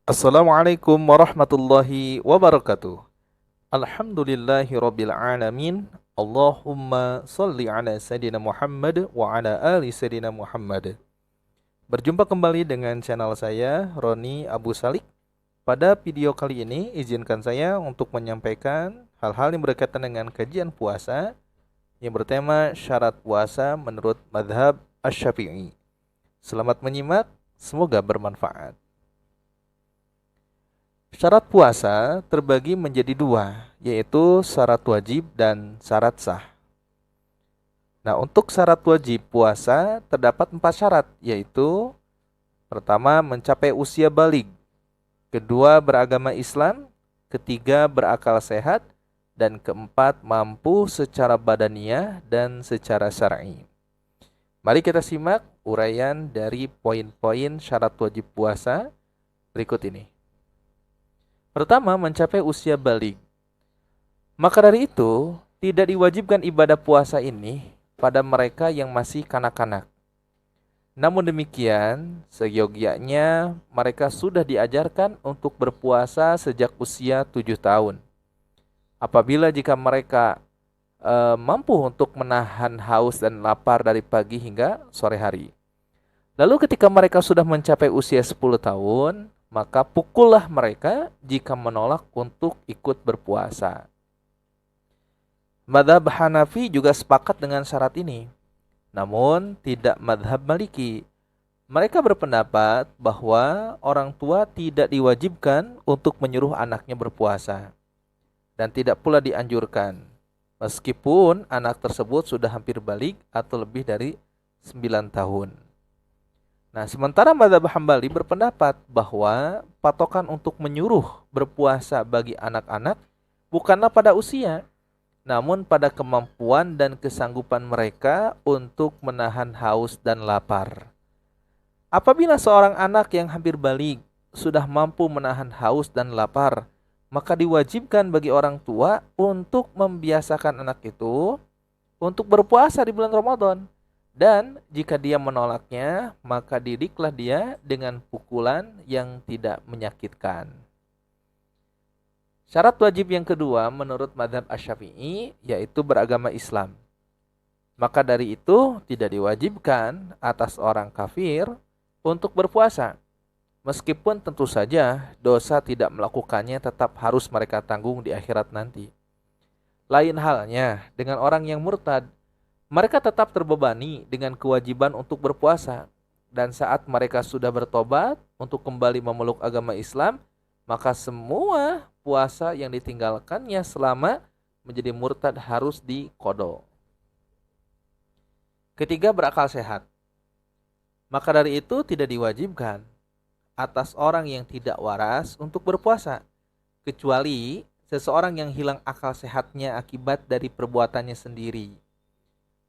Assalamualaikum warahmatullahi wabarakatuh. Alhamdulillahi rabbil alamin. Allahumma salli ala Sayyidina Muhammad wa ala ali Sayyidina Muhammad. Berjumpa kembali dengan channel saya, Roni Abu Salik. Pada video kali ini, izinkan saya untuk menyampaikan hal-hal yang berkaitan dengan kajian puasa yang bertema syarat puasa menurut madhab Asy-Syafi'i. Selamat menyimak, semoga bermanfaat. Syarat puasa terbagi menjadi dua, yaitu syarat wajib dan syarat sah. Nah, untuk syarat wajib puasa terdapat 4 syarat, yaitu pertama mencapai usia baligh, kedua beragama Islam, ketiga berakal sehat, dan keempat mampu secara badaniah dan secara syar'i. Mari kita simak uraian dari poin-poin syarat wajib puasa berikut ini. Pertama, mencapai usia baligh. Maka dari itu, tidak diwajibkan ibadah puasa ini pada mereka yang masih kanak-kanak. Namun demikian, seyogyanya mereka sudah diajarkan untuk berpuasa sejak usia 7 tahun. Apabila jika mereka mampu untuk menahan haus dan lapar dari pagi hingga sore hari. Lalu ketika mereka sudah mencapai usia 10 tahun, maka pukullah mereka jika menolak untuk ikut berpuasa. Madhab Hanafi juga sepakat dengan syarat ini. Namun tidak madhab Maliki. Mereka berpendapat bahwa orang tua tidak diwajibkan untuk menyuruh anaknya berpuasa. Dan tidak pula dianjurkan. Meskipun anak tersebut sudah hampir baligh atau lebih dari 9 tahun. Nah, sementara mazhab Hambali berpendapat bahwa patokan untuk menyuruh berpuasa bagi anak-anak bukanlah pada usia, namun pada kemampuan dan kesanggupan mereka untuk menahan haus dan lapar. Apabila seorang anak yang hampir baligh sudah mampu menahan haus dan lapar, maka diwajibkan bagi orang tua untuk membiasakan anak itu untuk berpuasa di bulan Ramadan. Dan jika dia menolaknya, maka didiklah dia dengan pukulan yang tidak menyakitkan. Syarat wajib yang kedua menurut madhab Asy-Syafi'i yaitu beragama Islam. Maka dari itu tidak diwajibkan atas orang kafir untuk berpuasa. Meskipun tentu saja dosa tidak melakukannya tetap harus mereka tanggung di akhirat nanti. Lain halnya dengan orang yang murtad. Mereka tetap terbebani dengan kewajiban untuk berpuasa. Dan saat mereka sudah bertobat untuk kembali memeluk agama Islam, maka semua puasa yang ditinggalkannya selama menjadi murtad harus diqadha. Ketiga, berakal sehat. Maka dari itu tidak diwajibkan atas orang yang tidak waras untuk berpuasa, kecuali seseorang yang hilang akal sehatnya akibat dari perbuatannya sendiri.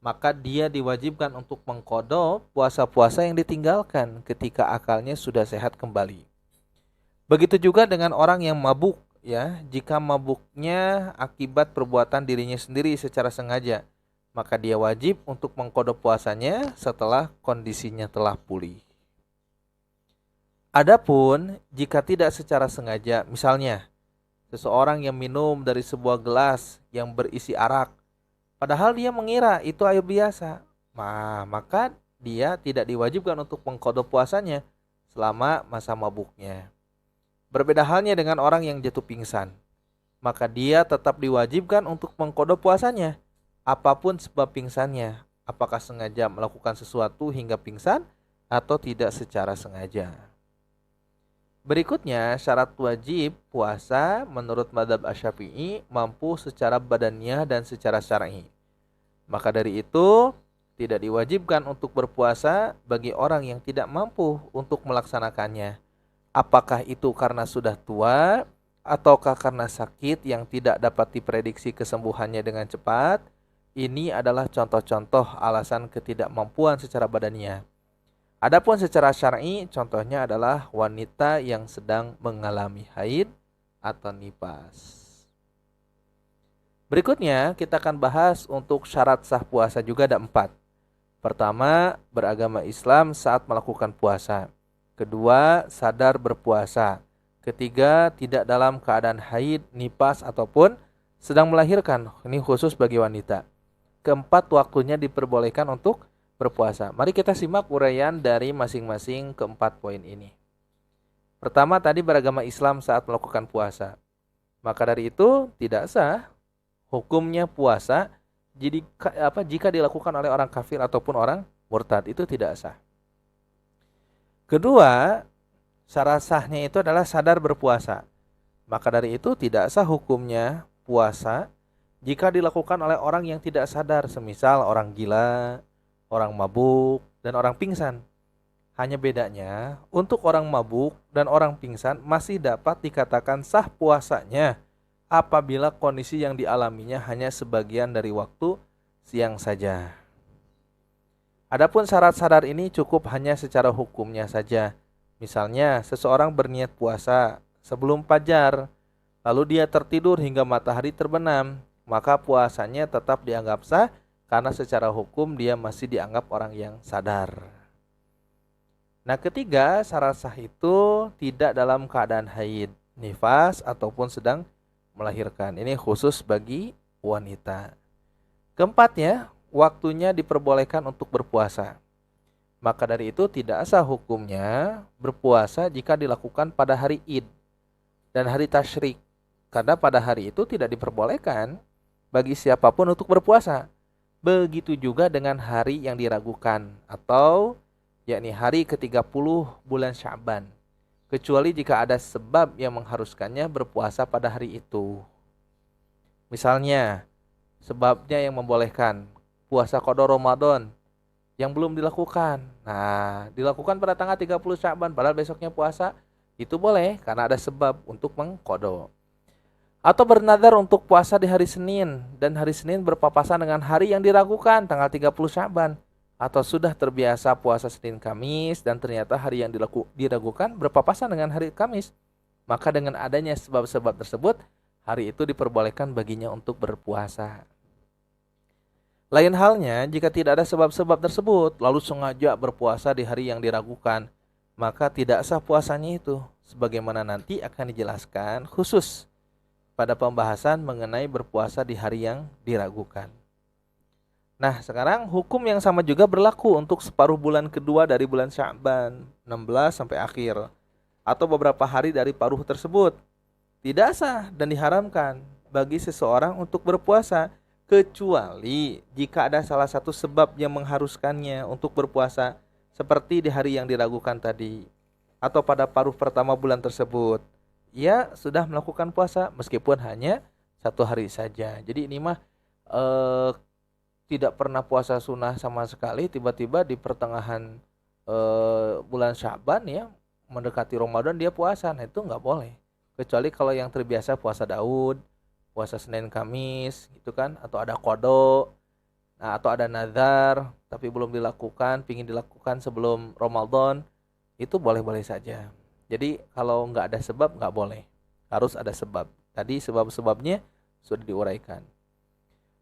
Maka dia diwajibkan untuk mengqadha puasa-puasa yang ditinggalkan ketika akalnya sudah sehat kembali. Begitu juga dengan orang yang mabuk, ya. Jika mabuknya akibat perbuatan dirinya sendiri secara sengaja, maka dia wajib untuk mengqadha puasanya setelah kondisinya telah pulih. Adapun jika tidak secara sengaja, misalnya seseorang yang minum dari sebuah gelas yang berisi arak, padahal dia mengira itu air biasa. Maka dia tidak diwajibkan untuk mengqadha puasanya selama masa mabuknya. Berbeda halnya dengan orang yang jatuh pingsan. Maka dia tetap diwajibkan untuk mengqadha puasanya. Apapun sebab pingsannya. Apakah sengaja melakukan sesuatu hingga pingsan atau tidak secara sengaja. Berikutnya, syarat wajib puasa menurut mazhab Asy-Syafi'i mampu secara badaniah dan secara syar'i. Maka dari itu, tidak diwajibkan untuk berpuasa bagi orang yang tidak mampu untuk melaksanakannya. Apakah itu karena sudah tua ataukah karena sakit yang tidak dapat diprediksi kesembuhannya dengan cepat? Ini adalah contoh-contoh alasan ketidakmampuan secara badaniah. Adapun secara syar'i, contohnya adalah wanita yang sedang mengalami haid atau nifas. Berikutnya kita akan bahas untuk syarat sah puasa juga ada 4. Pertama, beragama Islam saat melakukan puasa. Kedua, sadar berpuasa. Ketiga, tidak dalam keadaan haid, nifas, ataupun sedang melahirkan. Ini khusus bagi wanita. Keempat, waktunya diperbolehkan untuk berpuasa. Mari kita simak uraian dari masing-masing keempat poin ini. Pertama, tadi beragama Islam saat melakukan puasa. Maka dari itu tidak sah hukumnya puasa jika dilakukan oleh orang kafir ataupun orang murtad, itu tidak sah. Kedua, syarat sahnya itu adalah sadar berpuasa. Maka dari itu tidak sah hukumnya puasa jika dilakukan oleh orang yang tidak sadar, semisal orang gila, orang mabuk, dan orang pingsan. Hanya bedanya, untuk orang mabuk dan orang pingsan masih dapat dikatakan sah puasanya apabila kondisi yang dialaminya hanya sebagian dari waktu siang saja. Adapun syarat sadar ini cukup hanya secara hukumnya saja. Misalnya, seseorang berniat puasa sebelum fajar, lalu dia tertidur hingga matahari terbenam, maka puasanya tetap dianggap sah karena secara hukum dia masih dianggap orang yang sadar. Nah, ketiga, syarat sah itu tidak dalam keadaan haid, nifas, ataupun sedang melahirkan. Ini khusus bagi wanita. Keempatnya, waktunya diperbolehkan untuk berpuasa. Maka dari itu tidak sah hukumnya berpuasa jika dilakukan pada hari Id dan hari Tasyrik. Karena pada hari itu tidak diperbolehkan bagi siapapun untuk berpuasa. Begitu juga dengan hari yang diragukan atau yakni hari ke-30 bulan Sya'ban. Kecuali jika ada sebab yang mengharuskannya berpuasa pada hari itu. Misalnya, sebabnya yang membolehkan puasa qada Ramadan yang belum dilakukan. Nah, dilakukan pada tanggal 30 Sya'ban, padahal besoknya puasa, itu boleh karena ada sebab untuk mengqada. Atau bernadar untuk puasa di hari Senin, dan hari Senin berpapasan dengan hari yang diragukan, tanggal 30 Sya'ban. Atau sudah terbiasa puasa Senin Kamis, dan ternyata hari yang diragukan berpapasan dengan hari Kamis. Maka dengan adanya sebab-sebab tersebut, hari itu diperbolehkan baginya untuk berpuasa. Lain halnya jika tidak ada sebab-sebab tersebut, lalu sengaja berpuasa di hari yang diragukan, maka tidak sah puasanya itu. Sebagaimana nanti akan dijelaskan khusus pada pembahasan mengenai berpuasa di hari yang diragukan. Nah, sekarang hukum yang sama juga berlaku untuk separuh bulan kedua dari bulan Sya'ban, 16 sampai akhir, atau beberapa hari dari paruh tersebut. Tidak sah dan diharamkan bagi seseorang untuk berpuasa, kecuali jika ada salah satu sebab yang mengharuskannya untuk berpuasa, seperti di hari yang diragukan tadi, atau pada paruh pertama bulan tersebut. Ia sudah melakukan puasa meskipun hanya 1 hari saja. Jadi ini mah tidak pernah puasa sunnah sama sekali, tiba-tiba di pertengahan bulan Sya'ban ya, mendekati Ramadan dia puasa. Nah, itu nggak boleh. Kecuali kalau yang terbiasa puasa Daud, puasa Senin Kamis gitu kan, atau ada qada, nah, atau ada nazar tapi belum dilakukan, pingin dilakukan sebelum Ramadan, itu boleh-boleh saja. Jadi kalau nggak ada sebab nggak boleh, harus ada sebab. Tadi sebab-sebabnya sudah diuraikan.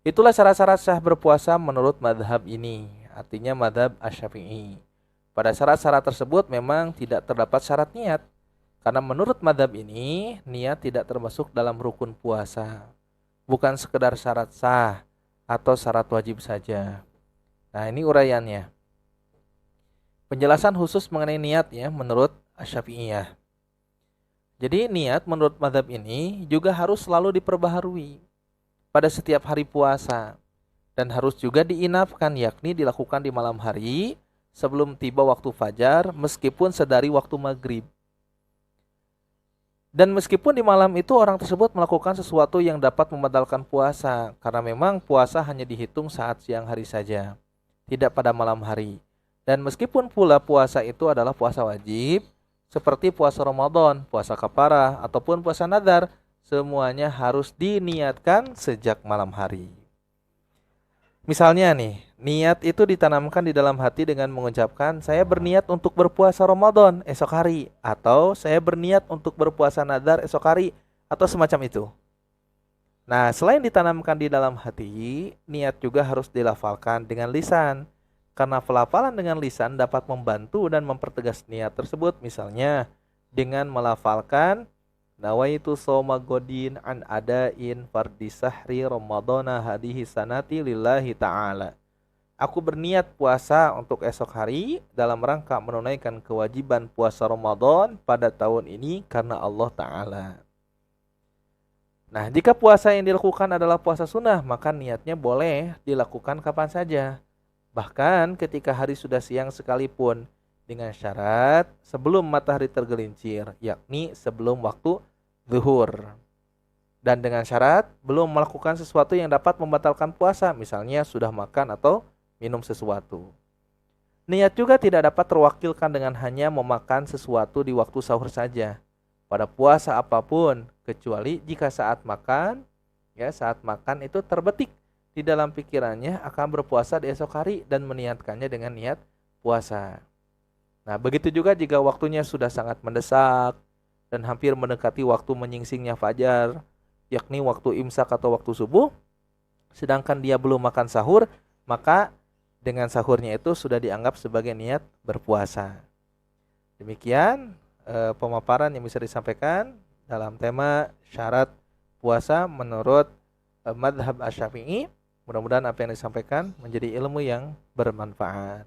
Itulah syarat-syarat sah berpuasa menurut madhab ini, artinya madhab Asy-Syafi'i. Pada syarat-syarat tersebut memang tidak terdapat syarat niat, karena menurut madhab ini niat tidak termasuk dalam rukun puasa, bukan sekedar syarat sah atau syarat wajib saja. Nah, ini uraiannya. Penjelasan khusus mengenai niat ya menurut Asy-Syafi'iyah. Jadi niat menurut madhab ini juga harus selalu diperbaharui pada setiap hari puasa, dan harus juga diinapkan, yakni dilakukan di malam hari sebelum tiba waktu fajar, meskipun sedari waktu maghrib. Dan meskipun di malam itu orang tersebut melakukan sesuatu yang dapat membatalkan puasa, karena memang puasa hanya dihitung saat siang hari saja, tidak pada malam hari. Dan meskipun pula puasa itu adalah puasa wajib, seperti puasa Ramadan, puasa kafarah, ataupun puasa nadar, semuanya harus diniatkan sejak malam hari. Misalnya nih, niat itu ditanamkan di dalam hati dengan mengucapkan, saya berniat untuk berpuasa Ramadan esok hari, atau saya berniat untuk berpuasa nadar esok hari, atau semacam itu. Nah, selain ditanamkan di dalam hati, niat juga harus dilafalkan dengan lisan. Karena pelafalan dengan lisan dapat membantu dan mempertegas niat tersebut, misalnya dengan melafalkan nawaitu soma godin an adain fardi sahri ramadana hadihi sanati lillahi ta'ala. Aku berniat puasa untuk esok hari dalam rangka menunaikan kewajiban puasa Ramadan pada tahun ini karena Allah Ta'ala. Nah, jika puasa yang dilakukan adalah puasa sunnah, maka niatnya boleh dilakukan kapan saja. Bahkan ketika hari sudah siang sekalipun, dengan syarat sebelum matahari tergelincir, yakni sebelum waktu zuhur. Dan dengan syarat belum melakukan sesuatu yang dapat membatalkan puasa, misalnya sudah makan atau minum sesuatu. Niat juga tidak dapat terwakilkan dengan hanya memakan sesuatu di waktu sahur saja. Pada puasa apapun, kecuali jika saat makan itu terbetik di dalam pikirannya akan berpuasa di esok hari dan meniatkannya dengan niat puasa. Nah, begitu juga jika waktunya sudah sangat mendesak dan hampir mendekati waktu menyingsingnya fajar, yakni waktu imsak atau waktu subuh, sedangkan dia belum makan sahur, maka dengan sahurnya itu sudah dianggap sebagai niat berpuasa. Demikian pemaparan yang bisa disampaikan dalam tema syarat puasa menurut madhab Asy-Syafi'i. Mudah-mudahan apa yang disampaikan menjadi ilmu yang bermanfaat.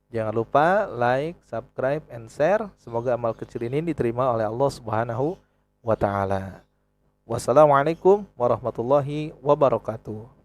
Jangan lupa like, subscribe, and share. Semoga amal kecil ini diterima oleh Allah Subhanahu wa Ta'ala. Wassalamualaikum warahmatullahi wabarakatuh.